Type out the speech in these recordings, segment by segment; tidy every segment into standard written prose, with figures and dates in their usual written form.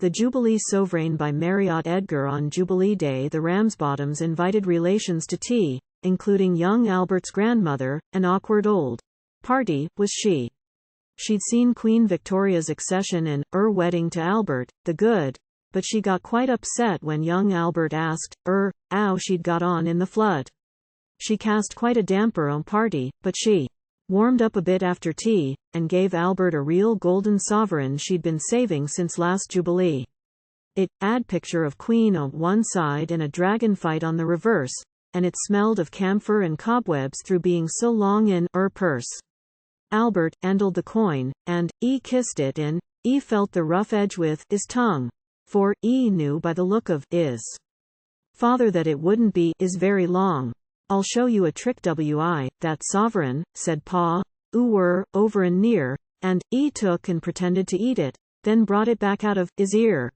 The Jubilee Sovreign by Marriott. Edgar. On Jubilee Day the Ramsbottoms invited relations to tea, including young Albert's grandmother. An awkward old party, was she. She'd seen Queen Victoria's accession and wedding to Albert, the Good, but she got quite upset when young Albert asked how she'd got on in the flood. She cast quite a damper on party, but she warmed up a bit after tea, and gave Albert a real golden sovereign she'd been saving since last Jubilee. It had picture of Queen on one side and a dragon fight on the reverse, and it smelled of camphor and cobwebs through being so long in purse. Albert handled the coin, and kissed it, and felt the rough edge with his tongue, for knew by the look of his father that it wouldn't be is very long. "I'll show you a trick. That sovereign," said Pa, who were over and near, and took and pretended to eat it, then brought it back out of his ear.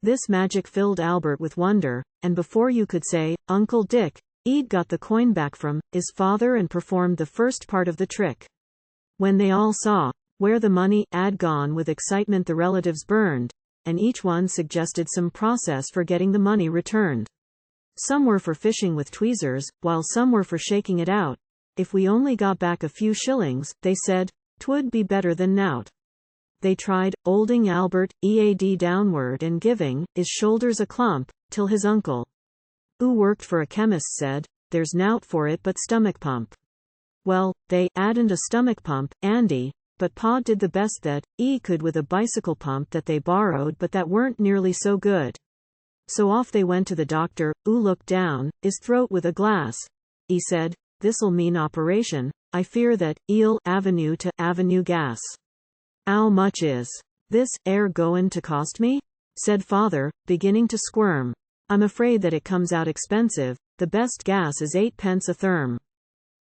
This magic filled Albert with wonder, and before you could say, Uncle Dick, he'd got the coin back from his father and performed the first part of the trick. When they all saw where the money had gone with excitement, the relatives burned, and each one suggested some process for getting the money returned. Some were for fishing with tweezers, while some were for shaking it out. If we only got back a few shillings, they said, 'twould be better than nout. They tried, holding Albert downward and giving his shoulders a clump, till his uncle, who worked for a chemist, said, "There's nout for it but stomach pump." Well, they hadn't a stomach pump, Andy, but Pa did the best that he could with a bicycle pump that they borrowed, but that weren't nearly so good. So off they went to the doctor, who looked down his throat with a glass. He said, "This'll mean operation. I fear that he'll avenue to avenue gas." "How much is this goin' to cost me?" said Father, beginning to squirm. "I'm afraid that it comes out expensive. The best gas is 8 pence a therm.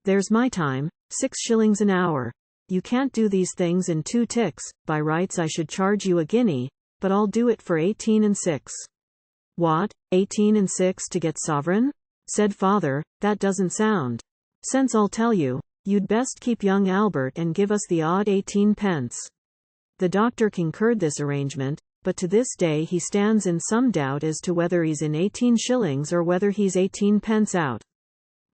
There's my time, 6 shillings an hour. You can't do these things in 2 ticks. By rights I should charge you a guinea, but I'll do it for 18 and 6. "What, 18 and 6 to get Sov'reign?" said Father. "That doesn't sound sense. I'll tell you. You'd best keep young Albert and give us the odd 18 pence. The doctor concurred this arrangement, but to this day he stands in some doubt as to whether he's in 18 shillings or whether he's 18 pence out.